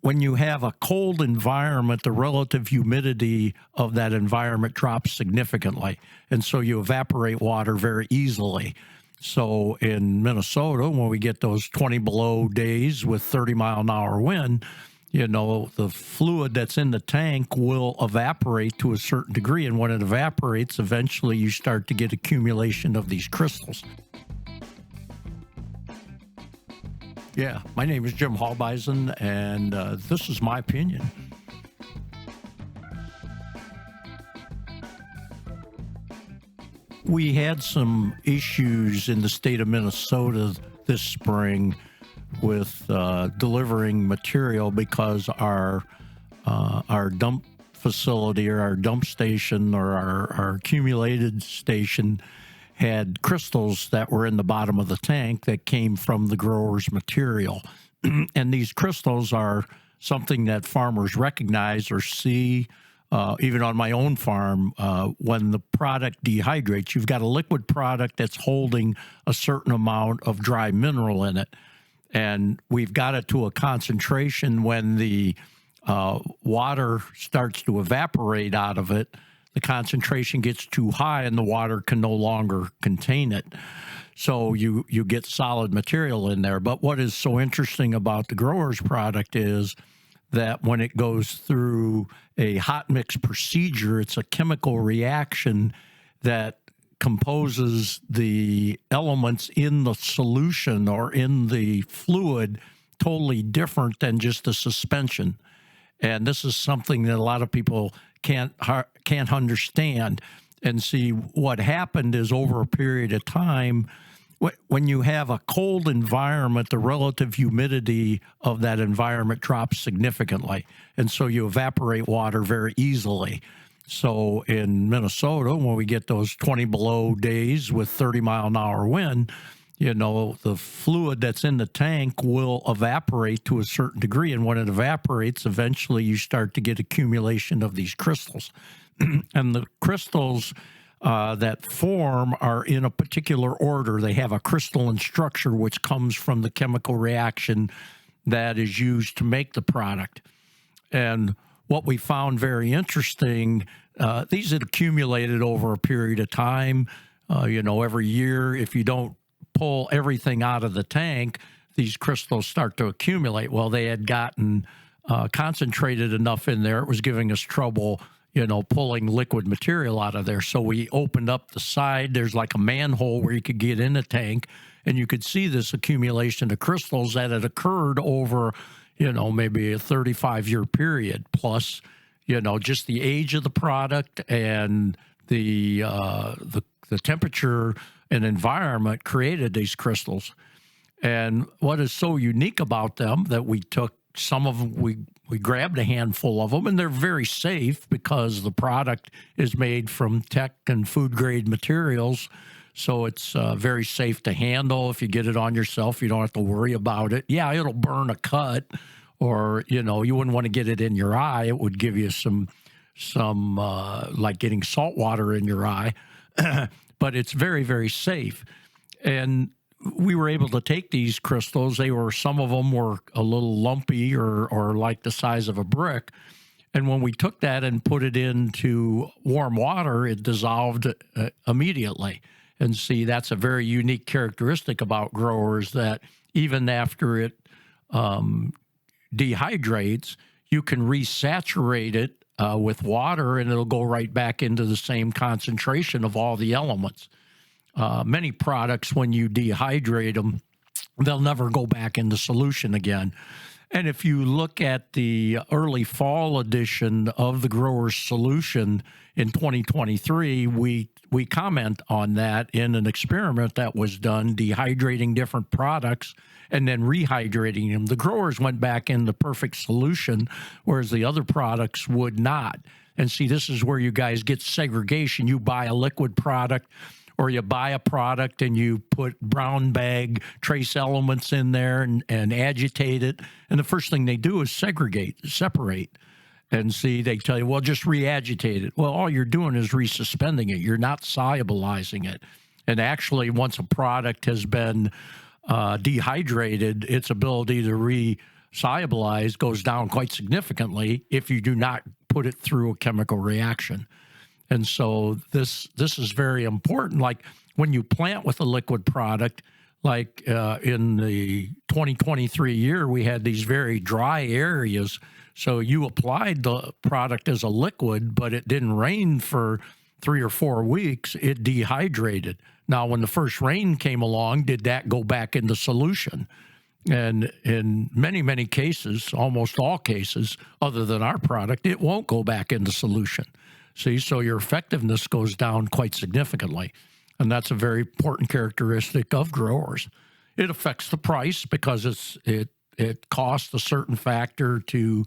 when you have a cold environment, the relative humidity of that environment drops significantly. And so you evaporate water very easily. So in Minnesota, when we get those 20 below days with 30-mile-an-hour wind, you know, the fluid that's in the tank will evaporate to a certain degree. And when it evaporates, eventually you start to get accumulation of these crystals. Yeah, my name is Jim Halbeisen, and this is my opinion. We had some issues in the state of Minnesota this spring with delivering material because our dump facility or our dump station or our accumulated station had crystals that were in the bottom of the tank that came from the grower's material. And these crystals are something that farmers recognize or see. Even on my own farm, when the product dehydrates, you've got a liquid product that's holding a certain amount of dry mineral in it. And we've got it to a concentration when the water starts to evaporate out of it, the concentration gets too high and the water can no longer contain it. So you get solid material in there. But what is so interesting about the grower's product is that when it goes through a hot mix procedure, it's a chemical reaction that composes the elements in the solution or in the fluid totally different than just a suspension. And this is something that a lot of people can't understand. And see, what happened is over a period of time, when you have a cold environment, the relative humidity of that environment drops significantly. And so you evaporate water very easily. So in Minnesota, when we get those 20 below days with 30-mile-an-hour wind, you know, the fluid that's in the tank will evaporate to a certain degree. And when it evaporates, eventually you start to get accumulation of these crystals. And the crystals that form are in a particular order. They have a crystalline structure which comes from the chemical reaction that is used to make the product. And what we found very interesting, these had accumulated over a period of time. You know, every year, if you don't pull everything out of the tank, these crystals start to accumulate. Well, they had gotten concentrated enough in there, it was giving us trouble, you know, pulling liquid material out of there. So we opened up the side. There's like a manhole where you could get in the tank, and you could see this accumulation of crystals that had occurred over, you know, maybe a 35-year period, plus, you know, just the age of the product and the temperature and environment created these crystals. And what is so unique about them that we took some of them, we grabbed a handful of them, and they're very safe because the product is made from tech and food grade materials. So it's very safe to handle. If you get it on yourself, you don't have to worry about it. Yeah, it'll burn a cut, or, you know, you wouldn't want to get it in your eye. It would give you some like getting salt water in your eye. But it's very, very safe. And we were able to take these crystals. Some of them were a little lumpy or like the size of a brick. And when we took that and put it into warm water, it dissolved immediately. And see, that's a very unique characteristic about growers, that even after it dehydrates, you can resaturate it with water, and it'll go right back into the same concentration of all the elements. Many products, when you dehydrate them, they'll never go back into solution again. And if you look at the early fall edition of the Grower's Solution in 2023, we comment on that in an experiment that was done, dehydrating different products and then rehydrating them. The growers went back in the perfect solution, whereas the other products would not. And see, this is where you guys get segregation. You buy a liquid product, or you buy a product and you put brown bag trace elements in there and agitate it. And the first thing they do is separate. And see, they tell you, well, just re-agitate it. Well, all you're doing is resuspending it. You're not solubilizing it. And actually, once a product has been dehydrated, its ability to solubilize goes down quite significantly if you do not put it through a chemical reaction. And so this is very important. Like when you plant with a liquid product, like in the 2023 year, we had these very dry areas. So you applied the product as a liquid, but it didn't rain for 3 or 4 weeks. It dehydrated. Now, when the first rain came along, did that go back into solution? And in many, many cases, almost all cases, other than our product, it won't go back into solution. See, so your effectiveness goes down quite significantly. And that's a very important characteristic of growers. It affects the price because it costs a certain factor to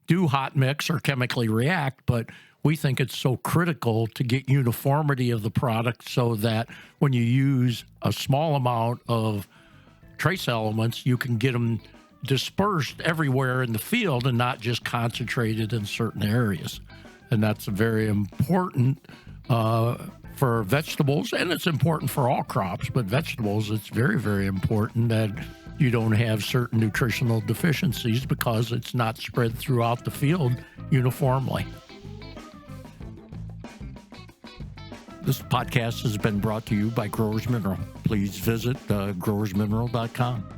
do hot mix or chemically react, but we think it's so critical to get uniformity of the product so that when you use a small amount of trace elements, you can get them dispersed everywhere in the field and not just concentrated in certain areas. And that's very important for vegetables, and it's important for all crops, but vegetables, it's very, very important that you don't have certain nutritional deficiencies because it's not spread throughout the field uniformly. This podcast has been brought to you by Growers Mineral. Please visit growersmineral.com.